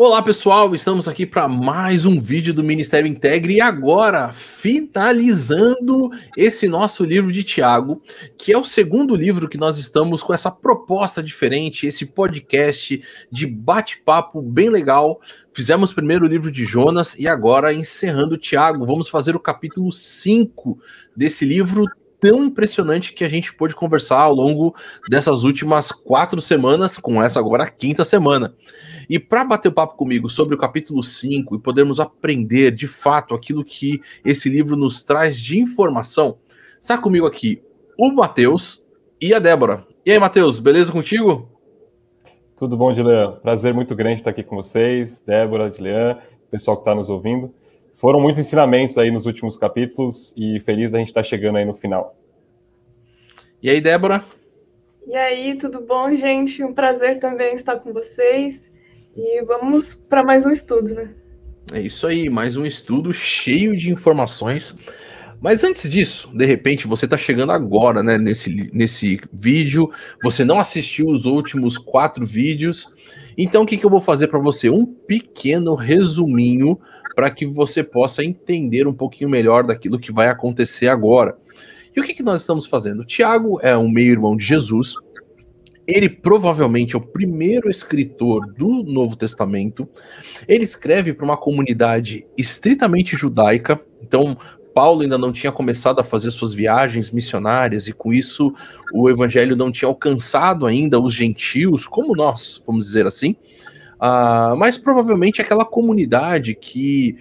Olá pessoal, estamos aqui para mais um vídeo do Ministério Integre e agora finalizando esse nosso livro de Tiago, que é o segundo livro que nós estamos com essa proposta diferente, esse podcast de bate-papo bem legal. Fizemos primeiro o livro de Jonas e agora encerrando o Tiago, vamos fazer o capítulo 5 desse livro tão impressionante que a gente pôde conversar ao longo dessas últimas 4 semanas, com essa agora a 5ª semana. E para bater o papo comigo sobre o capítulo 5 e podermos aprender de fato aquilo que esse livro nos traz de informação, está comigo aqui o Matheus e a Débora. E aí, Matheus, beleza contigo? Tudo bom, Dilean? Prazer muito grande estar aqui com vocês, Débora, Dilean, pessoal que está nos ouvindo. Foram muitos ensinamentos aí nos últimos capítulos e feliz da gente estar chegando aí no final. E aí, Débora? E aí, tudo bom, gente? Um prazer também estar com vocês. E vamos para mais um estudo, né? É isso aí, mais um estudo cheio de informações. Mas antes disso, de repente, você está chegando agora, né, nesse vídeo, você não assistiu os últimos 4 vídeos, então o que eu vou fazer para você? Um pequeno resuminho para que você possa entender um pouquinho melhor daquilo que vai acontecer agora. E o que nós estamos fazendo? O Tiago é um meio-irmão de Jesus. Ele provavelmente é o primeiro escritor do Novo Testamento. Ele escreve para uma comunidade estritamente judaica. Então, Paulo ainda não tinha começado a fazer suas viagens missionárias e com isso o evangelho não tinha alcançado ainda os gentios, como nós, vamos dizer assim. Mas provavelmente aquela comunidade que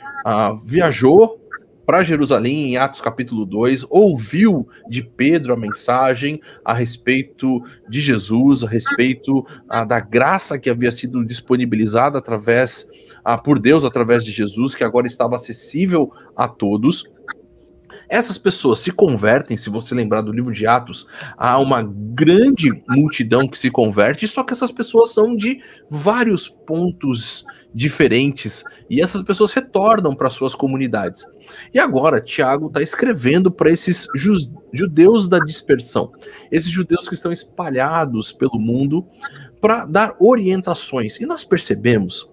viajou para Jerusalém, em Atos capítulo 2, ouviu de Pedro a mensagem a respeito de Jesus, a respeito da graça que havia sido disponibilizada por Deus através de Jesus, que agora estava acessível a todos. Essas pessoas se convertem, se você lembrar do livro de Atos, há uma grande multidão que se converte, só que essas pessoas são de vários pontos diferentes, e essas pessoas retornam para suas comunidades. E agora, Tiago está escrevendo para esses judeus da dispersão, esses judeus que estão espalhados pelo mundo, para dar orientações. E nós percebemos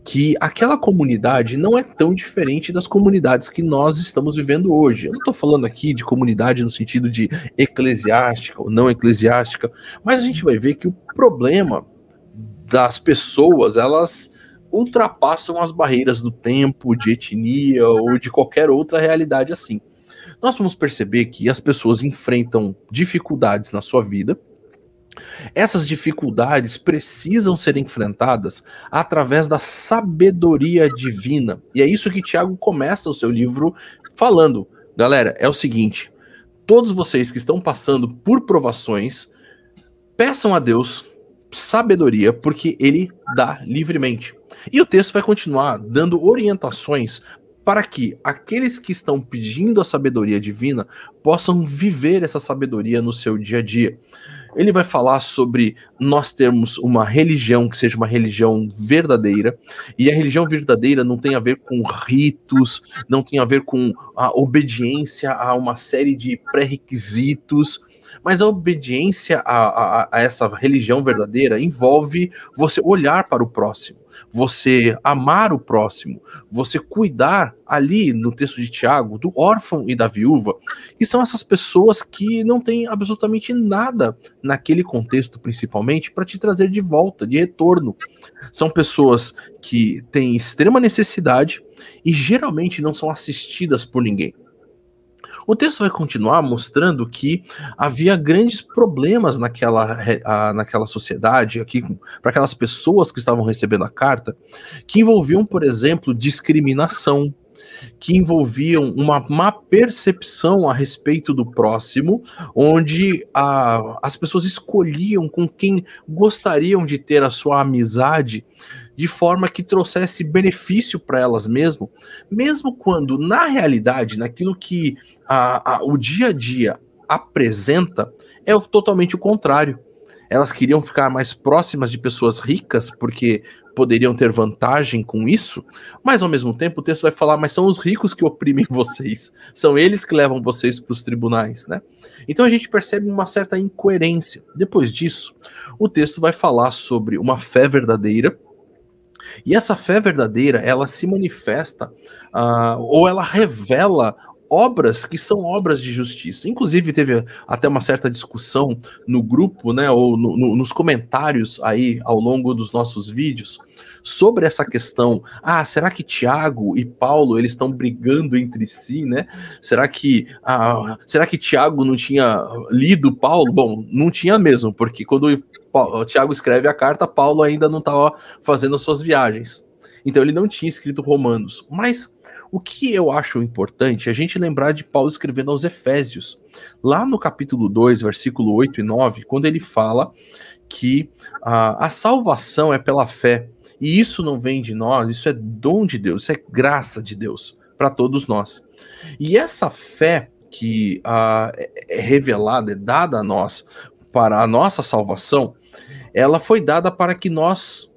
que aquela comunidade não é tão diferente das comunidades que nós estamos vivendo hoje. Eu não estou falando aqui de comunidade no sentido de eclesiástica ou não eclesiástica, mas a gente vai ver que o problema das pessoas, elas ultrapassam as barreiras do tempo, de etnia ou de qualquer outra realidade assim. Nós vamos perceber que as pessoas enfrentam dificuldades na sua vida. Essas dificuldades precisam ser enfrentadas através da sabedoria divina. E é isso que Tiago começa o seu livro falando. Galera, é o seguinte: todos vocês que estão passando por provações, peçam a Deus sabedoria, porque Ele dá livremente. E o texto vai continuar dando orientações para que aqueles que estão pedindo a sabedoria divina possam viver essa sabedoria no seu dia a dia. Ele vai falar sobre nós termos uma religião que seja uma religião verdadeira, e a religião verdadeira não tem a ver com ritos, não tem a ver com a obediência a uma série de pré-requisitos, mas a obediência a essa religião verdadeira envolve você olhar para o próximo, você amar o próximo, você cuidar ali no texto de Tiago do órfão e da viúva, que são essas pessoas que não têm absolutamente nada naquele contexto principalmente para te trazer de volta, de retorno. São pessoas que têm extrema necessidade e geralmente não são assistidas por ninguém. O texto vai continuar mostrando que havia grandes problemas naquela sociedade, para aquelas pessoas que estavam recebendo a carta, que envolviam, por exemplo, discriminação, que envolviam uma má percepção a respeito do próximo, onde as pessoas escolhiam com quem gostariam de ter a sua amizade de forma que trouxesse benefício para elas mesmo quando, na realidade, naquilo que o dia a dia apresenta, é totalmente o contrário. Elas queriam ficar mais próximas de pessoas ricas, porque poderiam ter vantagem com isso, mas ao mesmo tempo o texto vai falar, mas são os ricos que oprimem vocês, são eles que levam vocês para os tribunais, né? Então a gente percebe uma certa incoerência. Depois disso, o texto vai falar sobre uma fé verdadeira, E essa fé verdadeira, ela se manifesta, ou ela revela obras que são obras de justiça. Inclusive, teve até uma certa discussão no grupo, né, ou nos comentários aí ao longo dos nossos vídeos, sobre essa questão. Será que Tiago e Paulo, eles estão brigando entre si, né? Será que Tiago não tinha lido Paulo? Bom, não tinha mesmo, porque quando o Tiago escreve a carta, Paulo ainda não estava fazendo as suas viagens. Então ele não tinha escrito Romanos. Mas o que eu acho importante é a gente lembrar de Paulo escrevendo aos Efésios. Lá no capítulo 2, versículo 8 e 9, quando ele fala que a salvação é pela fé. E isso não vem de nós, isso é dom de Deus, isso é graça de Deus para todos nós. E essa fé que é revelada, é dada a nós para a nossa salvação, ela foi dada para que nós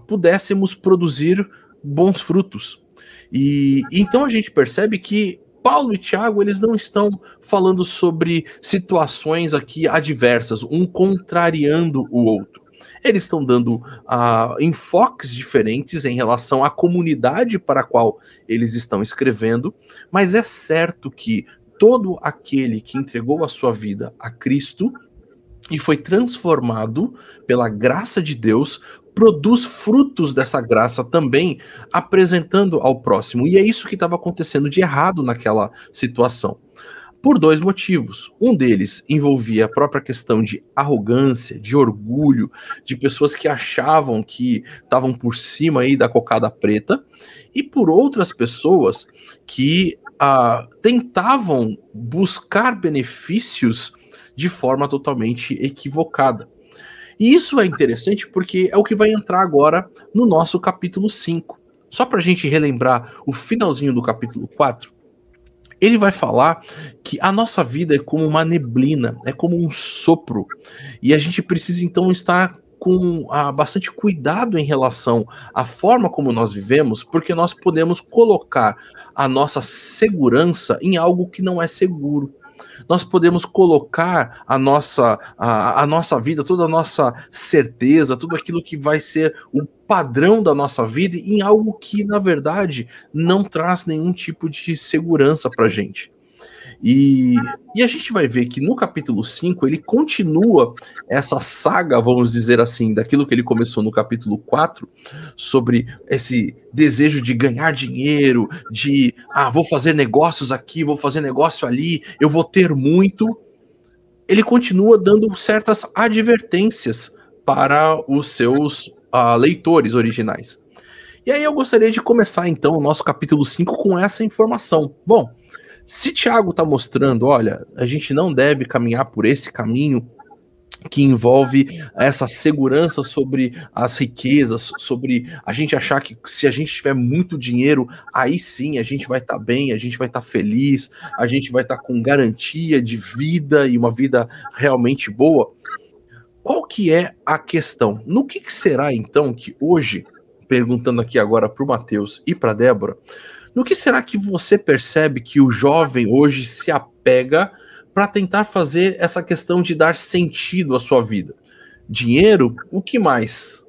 pudéssemos produzir bons frutos. E então a gente percebe que Paulo e Tiago, eles não estão falando sobre situações aqui adversas, um contrariando o outro. Eles estão dando enfoques diferentes em relação à comunidade para a qual eles estão escrevendo, mas é certo que todo aquele que entregou a sua vida a Cristo e foi transformado pela graça de Deus, produz frutos dessa graça também, apresentando ao próximo. E é isso que estava acontecendo de errado naquela situação. Por dois motivos. Um deles envolvia a própria questão de arrogância, de orgulho, de pessoas que achavam que estavam por cima aí da cocada preta, e por outras pessoas que tentavam buscar benefícios de forma totalmente equivocada. E isso é interessante porque é o que vai entrar agora no nosso capítulo 5. Só para a gente relembrar o finalzinho do capítulo 4, ele vai falar que a nossa vida é como uma neblina, é como um sopro, e a gente precisa então estar com bastante cuidado em relação à forma como nós vivemos, porque nós podemos colocar a nossa segurança em algo que não é seguro. Nós podemos colocar a nossa vida, toda a nossa certeza, tudo aquilo que vai ser o padrão da nossa vida em algo que, na verdade, não traz nenhum tipo de segurança para a gente. E a gente vai ver que no capítulo 5 ele continua essa saga, vamos dizer assim, daquilo que ele começou no capítulo 4, sobre esse desejo de ganhar dinheiro, de vou fazer negócios aqui, vou fazer negócio ali, eu vou ter muito. Ele continua dando certas advertências para os seus leitores originais. E aí eu gostaria de começar então o nosso capítulo 5 com essa informação. Bom, se Tiago está mostrando, olha, a gente não deve caminhar por esse caminho que envolve essa segurança sobre as riquezas, sobre a gente achar que se a gente tiver muito dinheiro, aí sim a gente vai estar bem, a gente vai estar feliz, a gente vai estar com garantia de vida e uma vida realmente boa. Qual que é a questão? No que será então que hoje, perguntando aqui agora para o Matheus e para a Débora, no que será que você percebe que o jovem hoje se apega para tentar fazer essa questão de dar sentido à sua vida? Dinheiro? O que mais?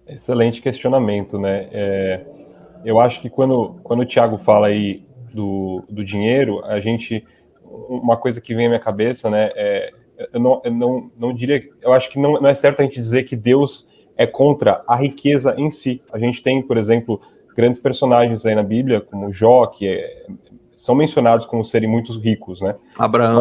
Excelente questionamento, né? Eu acho que quando o Tiago fala aí do dinheiro, uma coisa que vem à minha cabeça, né? Eu não diria, eu acho que não é certo a gente dizer que Deus é contra a riqueza em si. A gente tem, por exemplo, grandes personagens aí na Bíblia, como Jó, que são mencionados como serem muito ricos, né? Abraão.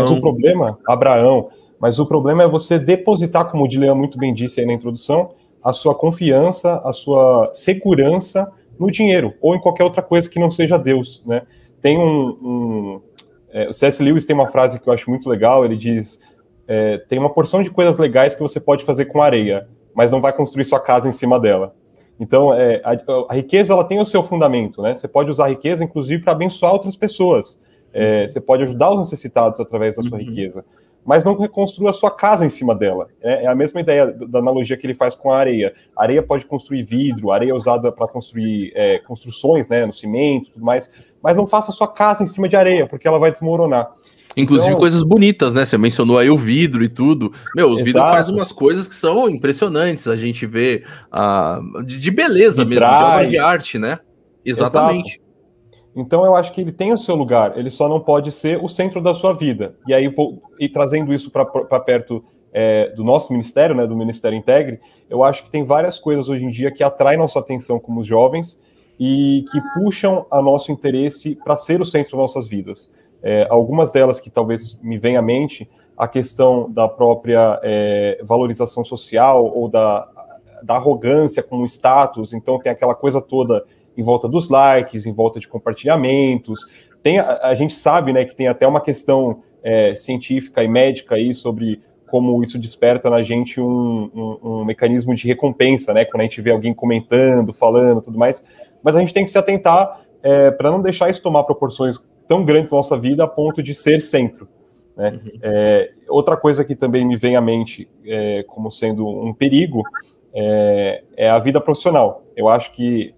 Mas o problema é você depositar, como o Dilean muito bem disse aí na introdução, a sua confiança, a sua segurança no dinheiro, ou em qualquer outra coisa que não seja Deus, né? Tem o C.S. Lewis tem uma frase que eu acho muito legal, ele diz, tem uma porção de coisas legais que você pode fazer com areia, mas não vai construir sua casa em cima dela. Então, a riqueza ela tem o seu fundamento, né? Você pode usar a riqueza, inclusive, para abençoar outras pessoas. Você pode ajudar os necessitados através da sua riqueza, mas não reconstrua a sua casa em cima dela. É a mesma ideia da analogia que ele faz com a areia. A areia pode construir vidro, a areia é usada para construir construções, né, no cimento e tudo mais, mas não faça a sua casa em cima de areia, porque ela vai desmoronar. Inclusive Então, coisas bonitas, né? Você mencionou aí o vidro e tudo. Meu, o vidro faz exato, umas coisas que são impressionantes. A gente vê de beleza mesmo, de obra de vitrais, arte, né? exato. Exatamente. Então eu acho que ele tem o seu lugar, ele só não pode ser o centro da sua vida. E aí vou ir trazendo isso para perto do nosso ministério, né, do Ministério Integre. Eu acho que tem várias coisas hoje em dia que atraem nossa atenção como jovens e que puxam a nosso interesse para ser o centro das nossas vidas. Algumas delas que talvez me venham à mente, a questão da própria valorização social ou da arrogância como status. Então tem aquela coisa toda em volta dos likes, em volta de compartilhamentos. A gente sabe, né, que tem até uma questão científica e médica aí sobre como isso desperta na gente um mecanismo de recompensa, né, quando a gente vê alguém comentando, falando, tudo mais. Mas a gente tem que se atentar para não deixar isso tomar proporções tão grandes na nossa vida a ponto de ser centro, né? Outra coisa que também me vem à mente como sendo um perigo é a vida profissional. Eu acho que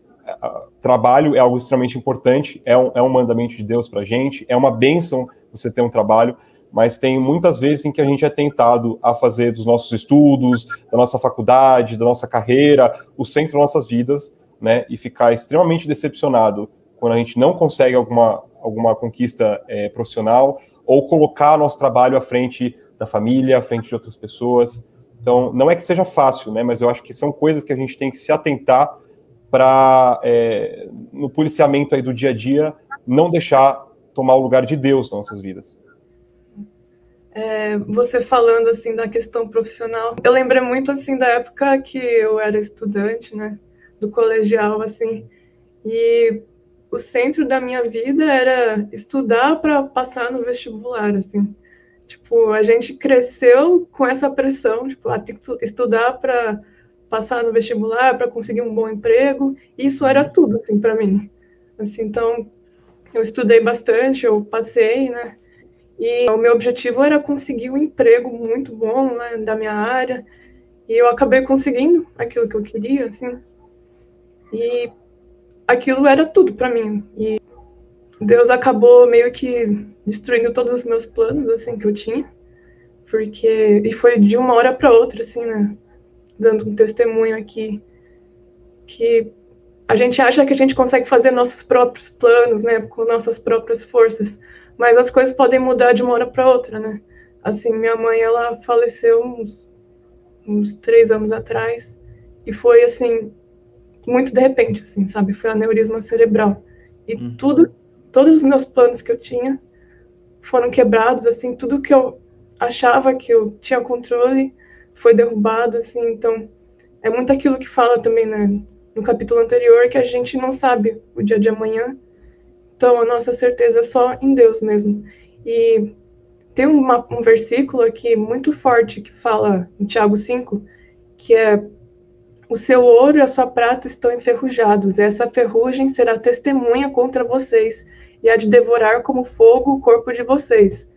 trabalho é algo extremamente importante, é um mandamento de Deus para a gente, é uma bênção você ter um trabalho, mas tem muitas vezes em que a gente é tentado a fazer dos nossos estudos, da nossa faculdade, da nossa carreira, o centro das nossas vidas, né, e ficar extremamente decepcionado quando a gente não consegue alguma conquista profissional, ou colocar nosso trabalho à frente da família, à frente de outras pessoas. Então, não é que seja fácil, né, mas eu acho que são coisas que a gente tem que se atentar para, no policiamento aí do dia a dia, não deixar tomar o lugar de Deus nas nossas vidas. Você falando, assim, da questão profissional, eu lembrei muito, assim, da época que eu era estudante, né, do colegial, assim, e o centro da minha vida era estudar para passar no vestibular, assim. Tipo, a gente cresceu com essa pressão, tipo, tem que estudar para passar no vestibular, para conseguir um bom emprego, e isso era tudo, assim, para mim. Assim, então, eu estudei bastante, eu passei, né? E o meu objetivo era conseguir um emprego muito bom, né, da minha área, e eu acabei conseguindo aquilo que eu queria, assim. E aquilo era tudo para mim. E Deus acabou meio que destruindo todos os meus planos, assim, que eu tinha. E foi de uma hora para outra, assim, né? Dando um testemunho aqui, que a gente acha que a gente consegue fazer nossos próprios planos, né? Com nossas próprias forças. Mas as coisas podem mudar de uma hora para outra, né? Assim, minha mãe, ela faleceu uns 3 anos atrás. E foi, assim, muito de repente, assim, sabe? Foi aneurisma cerebral. E todos os meus planos que eu tinha foram quebrados, assim, tudo que eu achava que eu tinha controle foi derrubado, assim, então é muito aquilo que fala também, né, no capítulo anterior, que a gente não sabe o dia de amanhã, então a nossa certeza é só em Deus mesmo. E tem um versículo aqui muito forte que fala em Tiago 5, que é: o seu ouro e a sua prata estão enferrujados, essa ferrugem será testemunha contra vocês, e há de devorar como fogo o corpo de vocês.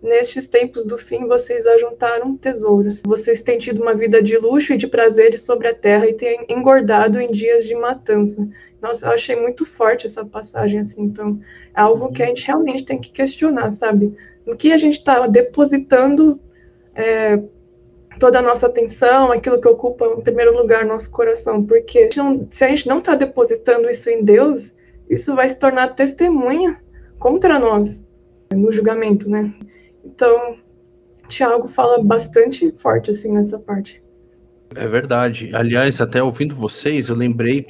Nestes tempos do fim, vocês ajuntaram tesouros. Vocês têm tido uma vida de luxo e de prazeres sobre a terra e têm engordado em dias de matança. Nossa, eu achei muito forte essa passagem, assim. Então, é algo que a gente realmente tem que questionar, sabe? No que a gente está depositando toda a nossa atenção, aquilo que ocupa em primeiro lugar nosso coração. Porque se a gente não está depositando isso em Deus, isso vai se tornar testemunha contra nós no julgamento, né? Então, Tiago fala bastante forte, assim, nessa parte. É verdade. Aliás, até ouvindo vocês, eu lembrei,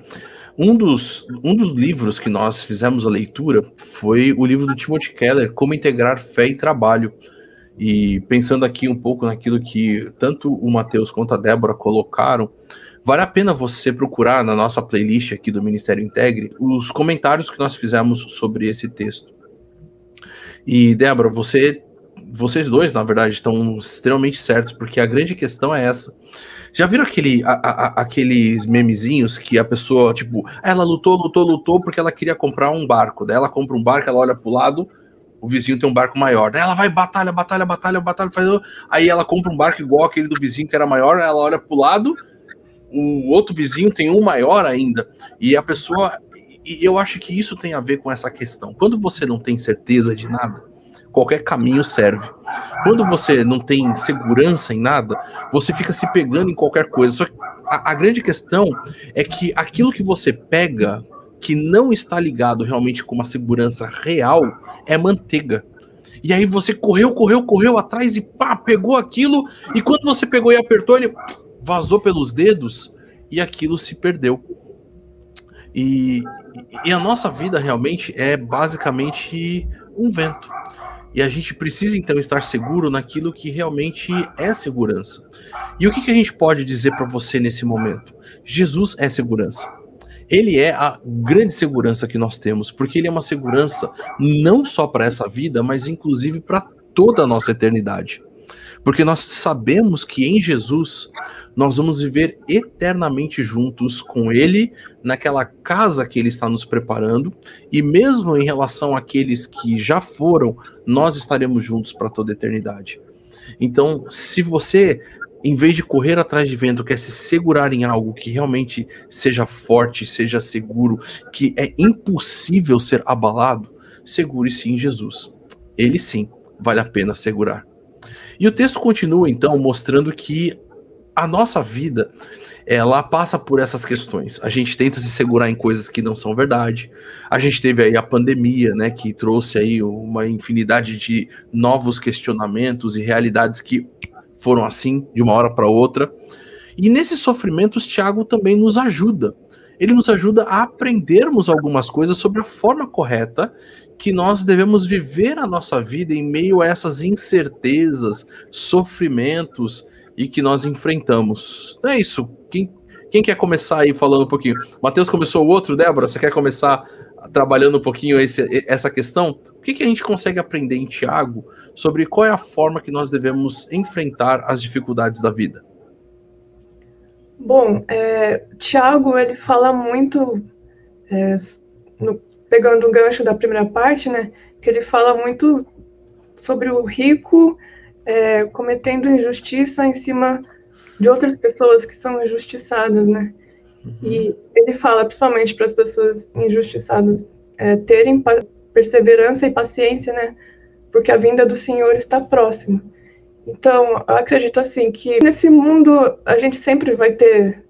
um dos livros que nós fizemos a leitura foi o livro do Timothy Keller, Como Integrar Fé e Trabalho. E pensando aqui um pouco naquilo que tanto o Matheus quanto a Débora colocaram, vale a pena você procurar na nossa playlist aqui do Ministério Integre os comentários que nós fizemos sobre esse texto. E, Débora, vocês dois, na verdade, estão extremamente certos, porque a grande questão é essa. Já viram aqueles memezinhos que a pessoa, tipo, ela lutou porque ela queria comprar um barco. Daí ela compra um barco, ela olha pro lado, o vizinho tem um barco maior. Daí ela vai, batalha, aí ela compra um barco igual aquele do vizinho que era maior, ela olha pro lado, o outro vizinho tem um maior ainda. E a pessoa... E eu acho que isso tem a ver com essa questão. Quando você não tem certeza de nada, qualquer caminho serve. Quando você não tem segurança em nada, você fica se pegando em qualquer coisa. Só que a grande questão é que aquilo que você pega, que não está ligado realmente com uma segurança real, é manteiga. E aí você correu atrás e pá, pegou aquilo, e quando você pegou e apertou, ele vazou pelos dedos e aquilo se perdeu. E a nossa vida realmente é basicamente um vento. E a gente precisa então estar seguro naquilo que realmente é segurança. E o que a gente pode dizer para você nesse momento? Jesus é segurança. Ele é a grande segurança que nós temos, porque ele é uma segurança não só para essa vida, mas inclusive para toda a nossa eternidade. Porque nós sabemos que em Jesus nós vamos viver eternamente juntos com ele, naquela casa que ele está nos preparando, e mesmo em relação àqueles que já foram, nós estaremos juntos para toda a eternidade. Então, se você, em vez de correr atrás de vento, quer se segurar em algo que realmente seja forte, seja seguro, que é impossível ser abalado, segure-se em Jesus. Ele sim, vale a pena segurar. E o texto continua, então, mostrando que a nossa vida, ela passa por essas questões. A gente tenta se segurar em coisas que não são verdade. A gente teve aí a pandemia, né, que trouxe aí uma infinidade de novos questionamentos e realidades que foram assim, de uma hora para outra. E nesses sofrimentos, Tiago também nos ajuda. Ele nos ajuda a aprendermos algumas coisas sobre a forma correta que nós devemos viver a nossa vida em meio a essas incertezas, sofrimentos e que nós enfrentamos. É isso. Quem quer começar aí falando um pouquinho? Matheus começou o outro, Débora, você quer começar trabalhando um pouquinho essa questão? O que a gente consegue aprender em Tiago sobre qual é a forma que nós devemos enfrentar as dificuldades da vida? Bom, Tiago, ele fala muito, pegando o gancho da primeira parte, né, que ele fala muito sobre o rico cometendo injustiça em cima de outras pessoas que são injustiçadas, né? Uhum. E ele fala, principalmente para as pessoas injustiçadas, terem perseverança e paciência, né? Porque a vinda do Senhor está próxima. Então, eu acredito assim que nesse mundo a gente sempre vai ter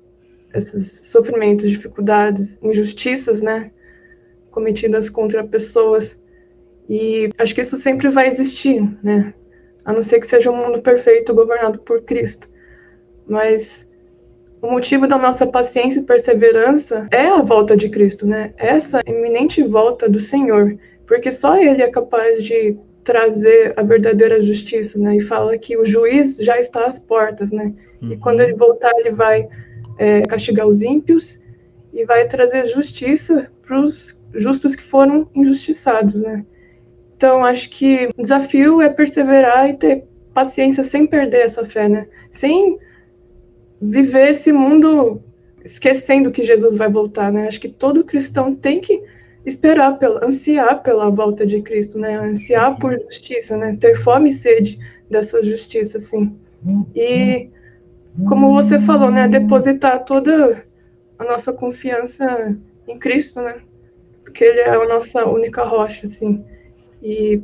esses sofrimentos, dificuldades, injustiças, né? Cometidas contra pessoas. E acho que isso sempre vai existir, né? A não ser que seja um mundo perfeito governado por Cristo. Mas o motivo da nossa paciência e perseverança é a volta de Cristo, né? Essa iminente volta do Senhor, porque só Ele é capaz de trazer a verdadeira justiça, né? E fala que o juiz já está às portas, né? Uhum. E quando Ele voltar, Ele vai castigar os ímpios e vai trazer justiça para os justos que foram injustiçados, né? Então, acho que o desafio é perseverar e ter paciência sem perder essa fé, né? Sem viver esse mundo esquecendo que Jesus vai voltar, né? Acho que todo cristão tem que esperar, ansiar pela volta de Cristo, né? Ansiar por justiça, né? Ter fome e sede dessa justiça, assim. E, como você falou, né? Depositar toda a nossa confiança em Cristo, né? Porque Ele é a nossa única rocha, assim. E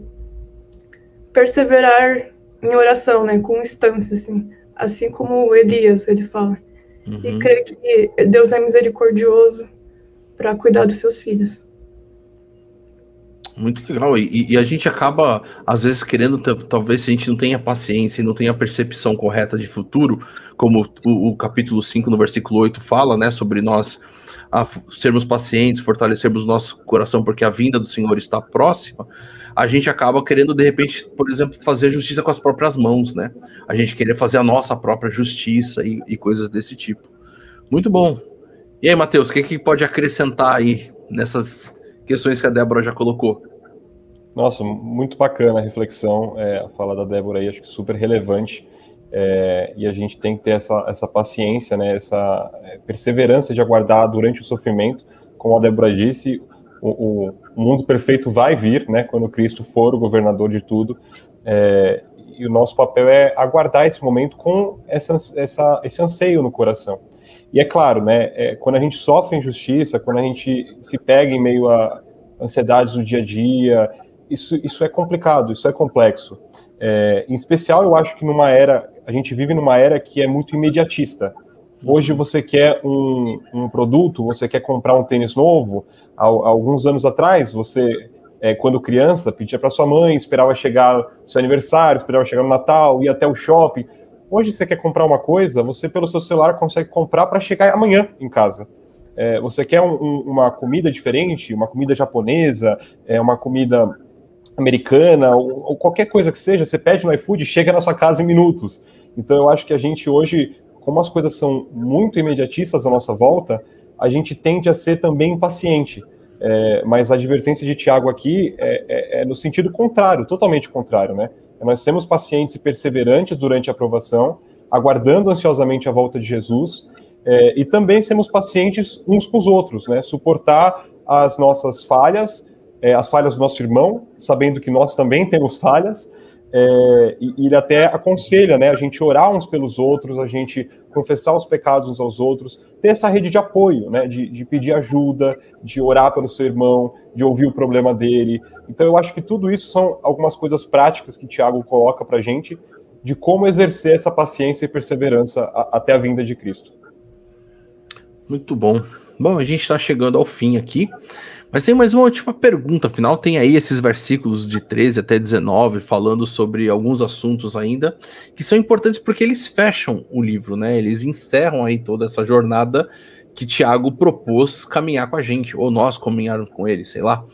perseverar em oração, né? Com instância, assim como Elias, ele fala. Uhum. E crer que Deus é misericordioso para cuidar dos seus filhos. Muito legal. E a gente acaba, às vezes, querendo, talvez se a gente não tenha paciência e não tenha a percepção correta de futuro, como o capítulo 5, no versículo 8, fala, né, sobre nós sermos pacientes, fortalecermos nosso coração, porque a vinda do Senhor está próxima. A gente acaba querendo, de repente, por exemplo, fazer justiça com as próprias mãos, né? A gente querer fazer a nossa própria justiça e coisas desse tipo. Muito bom. E aí, Matheus, o que pode acrescentar aí nessas questões que a Débora já colocou? Nossa, muito bacana a reflexão, a fala da Débora aí, acho que super relevante. E a gente tem que ter essa paciência, né? Essa perseverança de aguardar durante o sofrimento. Como a Débora disse, o mundo perfeito vai vir, né, quando Cristo for o governador de tudo, e o nosso papel é aguardar esse momento com esse anseio no coração. E é claro, né, quando a gente sofre injustiça, quando a gente se pega em meio a ansiedades do dia a dia, isso é complicado, isso é complexo. Em especial, eu acho que a gente vive numa era que é muito imediatista. Hoje você quer um produto, você quer comprar um tênis novo. Há alguns anos atrás, você, quando criança, pedia para sua mãe, esperava chegar o seu aniversário, esperava chegar no Natal, ia até o shopping. Hoje você quer comprar uma coisa, você pelo seu celular consegue comprar para chegar amanhã em casa. Você quer uma comida diferente, uma comida japonesa, uma comida americana, ou qualquer coisa que seja, você pede no iFood e chega na sua casa em minutos. Então eu acho que a gente hoje, como as coisas são muito imediatistas à nossa volta, a gente tende a ser também impaciente. Mas a advertência de Tiago aqui é no sentido contrário, totalmente contrário, né? Nós sermos pacientes e perseverantes durante a aprovação, aguardando ansiosamente a volta de Jesus, e também sermos pacientes uns com os outros, né? Suportar as nossas falhas, as falhas do nosso irmão, sabendo que nós também temos falhas, e ele até aconselha, né, a gente orar uns pelos outros, a gente confessar os pecados uns aos outros, ter essa rede de apoio, né, de pedir ajuda, de orar pelo seu irmão, de ouvir o problema dele. Então eu acho que tudo isso são algumas coisas práticas que Tiago coloca para a gente, de como exercer essa paciência e perseverança até a vinda de Cristo. Muito bom. Bom, a gente está chegando ao fim aqui, mas tem mais uma última pergunta. Afinal, tem aí esses versículos de 13 até 19 falando sobre alguns assuntos ainda que são importantes porque eles fecham o livro, né? Eles encerram aí toda essa jornada que Tiago propôs caminhar com a gente, ou nós caminhar com ele, sei lá.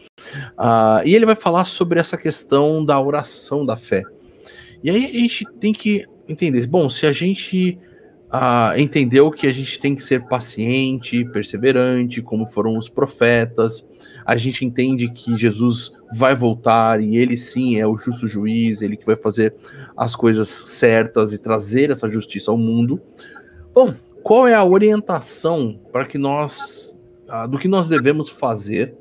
E ele vai falar sobre essa questão da oração da fé. E aí a gente tem que entender, bom, se a gente entendeu que a gente tem que ser paciente, perseverante, como foram os profetas, a gente entende que Jesus vai voltar e ele sim é o justo juiz, ele que vai fazer as coisas certas e trazer essa justiça ao mundo. Bom, qual é a orientação para que do que nós devemos fazer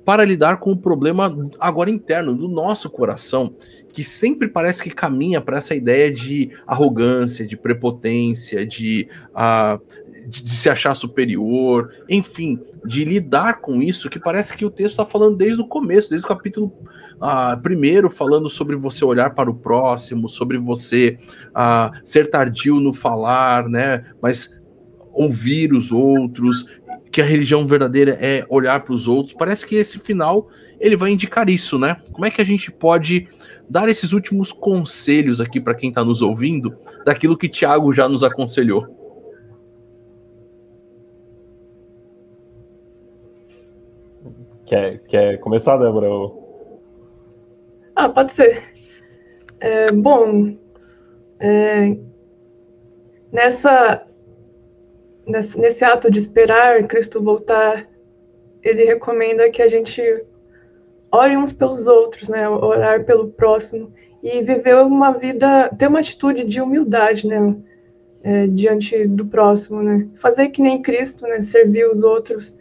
para lidar com o problema agora interno do nosso coração, que sempre parece que caminha para essa ideia de arrogância, de prepotência, de se achar superior, enfim, de lidar com isso, que parece que o texto está falando desde o começo, desde o capítulo 1, falando sobre você olhar para o próximo, sobre você ser tardio no falar, né, mas ouvir os outros, que a religião verdadeira é olhar para os outros. Parece que esse final ele vai indicar isso, né? Como é que a gente pode dar esses últimos conselhos aqui para quem está nos ouvindo, daquilo que Tiago já nos aconselhou? Quer começar, Débora? Pode ser. Bom, nesse ato de esperar Cristo voltar, ele recomenda que a gente ore uns pelos outros, né? Orar pelo próximo e viver uma vida, ter uma atitude de humildade, né? Diante do próximo, né? Fazer que nem Cristo, né? Servir os outros,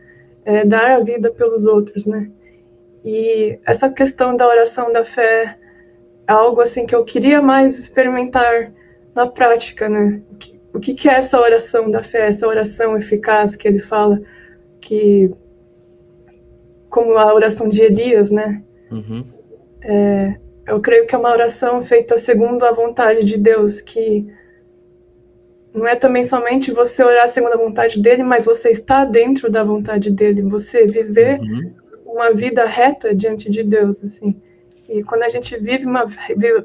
dar a vida pelos outros, né? E essa questão da oração da fé é algo assim que eu queria mais experimentar na prática, né? O que é essa oração da fé, essa oração eficaz que ele fala, que como a oração de Elias, né? Uhum. Eu creio que é uma oração feita segundo a vontade de Deus, que não é também somente você orar segundo a vontade dele, mas você está dentro da vontade dele, você viver uma vida reta diante de Deus, assim. E quando a gente vive uma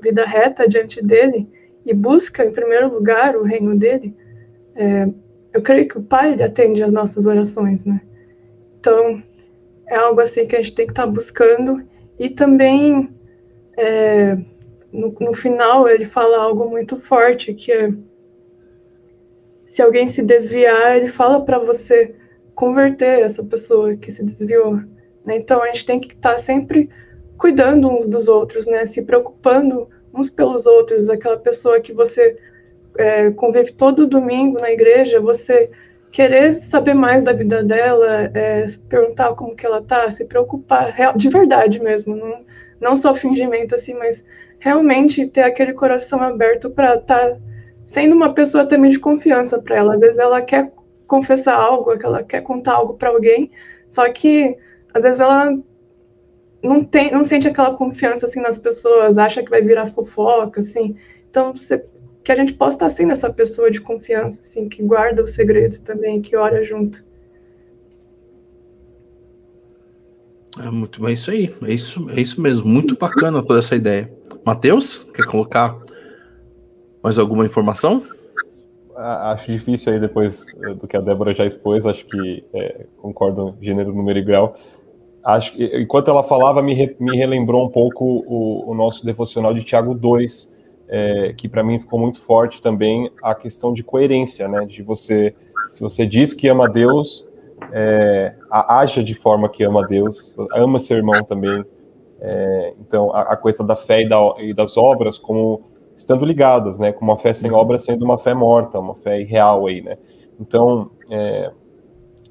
vida reta diante dele e busca, em primeiro lugar, o reino dele, eu creio que o Pai ele atende às nossas orações, né? Então, é algo assim que a gente tem que estar buscando. E também, no final, ele fala algo muito forte, que é, se alguém se desviar, ele fala para você converter essa pessoa que se desviou, né? Então, a gente tem que estar sempre cuidando uns dos outros, né? Se preocupando uns pelos outros, aquela pessoa que você convive todo domingo na igreja, você querer saber mais da vida dela, perguntar como que ela tá, se preocupar, de verdade mesmo, não só fingimento assim, mas realmente ter aquele coração aberto para estar sendo uma pessoa também de confiança para ela. Às vezes ela quer confessar algo, ela quer contar algo para alguém, só que às vezes ela não sente aquela confiança assim nas pessoas, acha que vai virar fofoca, assim. Então, que a gente possa estar assim nessa pessoa de confiança, assim, que guarda os segredos também, que ora junto. É isso aí, é isso mesmo, muito bacana toda essa ideia. Matheus, quer colocar mais alguma informação? Acho difícil aí, depois do que a Débora já expôs, acho que concordo gênero, número e grau. Acho que, enquanto ela falava, me relembrou um pouco o nosso devocional de Tiago 2, que para mim ficou muito forte também, a questão de coerência, né? De você, se você diz que ama a Deus, haja de forma que ama a Deus, ama seu irmão também. Então, a coisa da fé e das obras como estando ligadas, né? Como uma fé sem obras sendo uma fé morta, uma fé irreal aí, né? Então,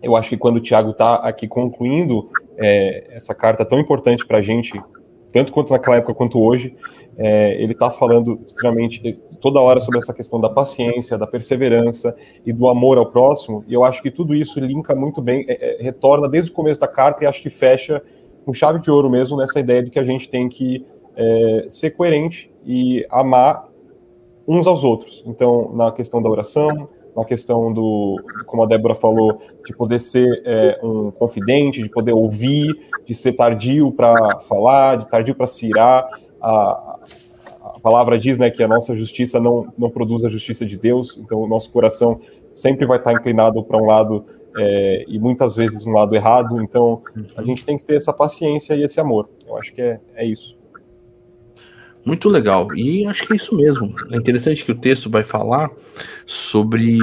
eu acho que quando o Tiago está aqui concluindo essa carta tão importante para a gente, tanto quanto naquela época quanto hoje, ele está falando extremamente, toda hora, sobre essa questão da paciência, da perseverança e do amor ao próximo, e eu acho que tudo isso linka muito bem, retorna desde o começo da carta, e acho que fecha com chave de ouro mesmo nessa ideia de que a gente tem que ser coerente e amar uns aos outros. Então, na questão da oração, na questão como a Débora falou, de poder ser um confidente, de poder ouvir, de ser tardio para falar, de tardio para se irar. A palavra diz, né, que a nossa justiça não produz a justiça de Deus, então o nosso coração sempre vai estar inclinado para um lado e muitas vezes um lado errado, então a gente tem que ter essa paciência e esse amor. Eu acho que é isso. Muito legal, e acho que é isso mesmo. É interessante que o texto vai falar sobre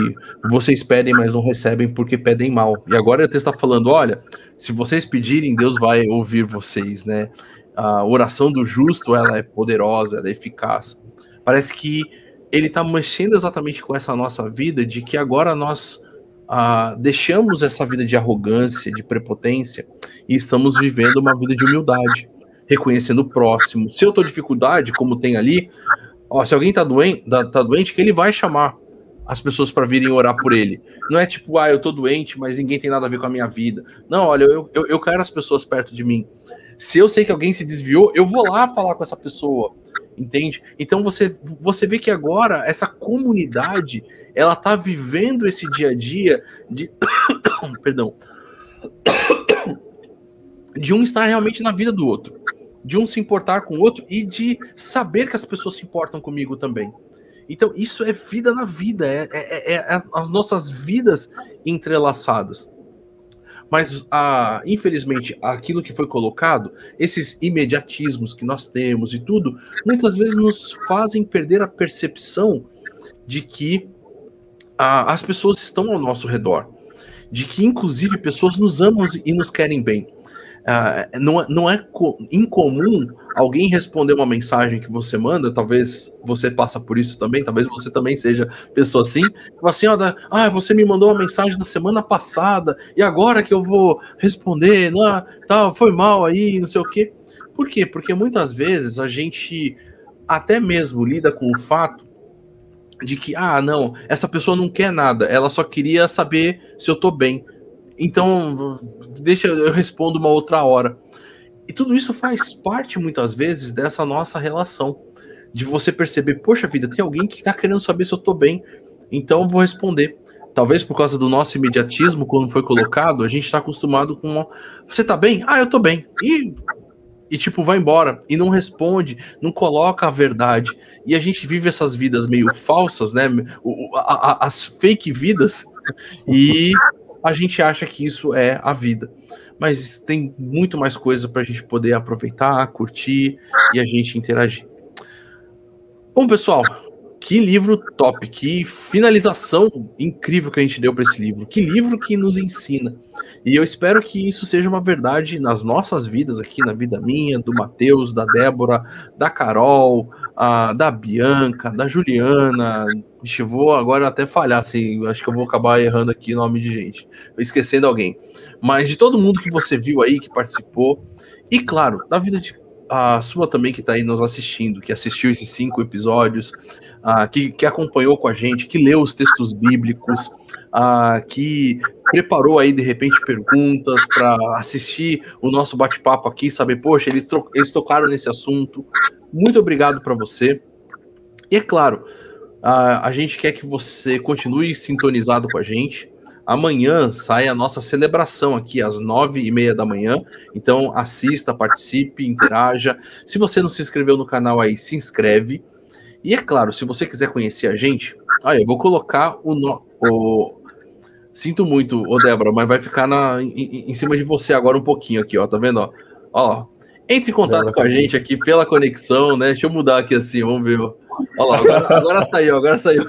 vocês pedem, mas não recebem porque pedem mal. E agora o texto está falando, olha, se vocês pedirem, Deus vai ouvir vocês, né? A oração do justo, ela é poderosa, ela é eficaz. Parece que ele está mexendo exatamente com essa nossa vida, de que agora nós deixamos essa vida de arrogância, de prepotência, e estamos vivendo uma vida de humildade, reconhecendo o próximo. Se eu tô em dificuldade, como tem ali, se alguém tá doente, que ele vai chamar as pessoas para virem orar por ele. Não é tipo, eu tô doente, mas ninguém tem nada a ver com a minha vida. Não, olha, eu quero as pessoas perto de mim. Se eu sei que alguém se desviou, eu vou lá falar com essa pessoa, entende? Então você vê que agora essa comunidade, ela tá vivendo esse dia a dia de perdão, de um estar realmente na vida do outro, de um se importar com o outro e de saber que as pessoas se importam comigo também. Então isso é vida na vida, as nossas vidas entrelaçadas. Mas, infelizmente, aquilo que foi colocado, esses imediatismos que nós temos e tudo, muitas vezes nos fazem perder a percepção de que as pessoas estão ao nosso redor, de que, inclusive, pessoas nos amam e nos querem bem. Não é incomum alguém responder uma mensagem que você manda, talvez você passa por isso também, talvez você também seja pessoa assim, assim, você me mandou uma mensagem da semana passada, e agora que eu vou responder, foi mal aí, não sei o quê. Por quê? Porque muitas vezes a gente até mesmo lida com o fato de que, não, essa pessoa não quer nada, ela só queria saber se eu tô bem. Então, deixa eu respondo uma outra hora. E tudo isso faz parte, muitas vezes, dessa nossa relação. De você perceber, poxa vida, tem alguém que tá querendo saber se eu tô bem, então eu vou responder. Talvez por causa do nosso imediatismo, quando foi colocado, a gente tá acostumado com você tá bem? Eu tô bem. E tipo, vai embora. E não responde, não coloca a verdade. E a gente vive essas vidas meio falsas, né? As fake vidas. E a gente acha que isso é a vida. Mas tem muito mais coisa para a gente poder aproveitar, curtir e a gente interagir. Bom, pessoal, que livro top, que finalização incrível que a gente deu para esse livro. Que livro que nos ensina. E eu espero que isso seja uma verdade nas nossas vidas aqui, na vida minha, do Matheus, da Débora, da Carol, da Bianca, da Juliana. Ixi, eu vou agora até falhar, assim, acho que eu vou acabar errando aqui o nome de gente, esquecendo alguém. Mas de todo mundo que você viu aí, que participou, e claro, da vida de a sua também que está aí nos assistindo, que assistiu esses 5 episódios, que acompanhou com a gente, que leu os textos bíblicos, que preparou aí de repente perguntas para assistir o nosso bate-papo aqui, saber, poxa, eles tocaram nesse assunto. Muito obrigado para você. E é claro, a gente quer que você continue sintonizado com a gente. Amanhã sai a nossa celebração aqui às 9h30 da manhã. Então assista, participe, interaja. Se você não se inscreveu no canal aí, se inscreve. E é claro, se você quiser conhecer a gente, eu vou colocar Sinto muito, Débora, mas vai ficar em cima de você agora um pouquinho aqui, ó. Tá vendo? Ó, entre em contato com a gente aqui pela conexão, né? Deixa eu mudar aqui assim, vamos ver. Olha lá, agora saiu.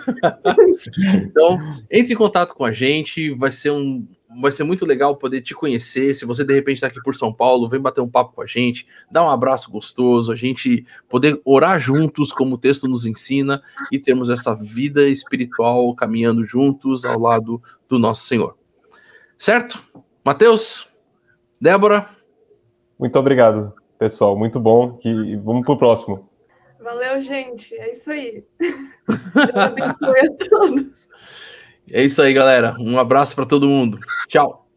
Então, entre em contato com a gente, vai ser muito legal poder te conhecer. Se você de repente está aqui por São Paulo, vem bater um papo com a gente, dá um abraço gostoso, a gente poder orar juntos, como o texto nos ensina, e termos essa vida espiritual caminhando juntos ao lado do nosso Senhor. Certo? Mateus? Débora? Muito obrigado, pessoal. Muito bom. Vamos pro próximo. Valeu, gente. É isso aí. Deus abençoe a todos. É isso aí, galera. Um abraço para todo mundo. Tchau.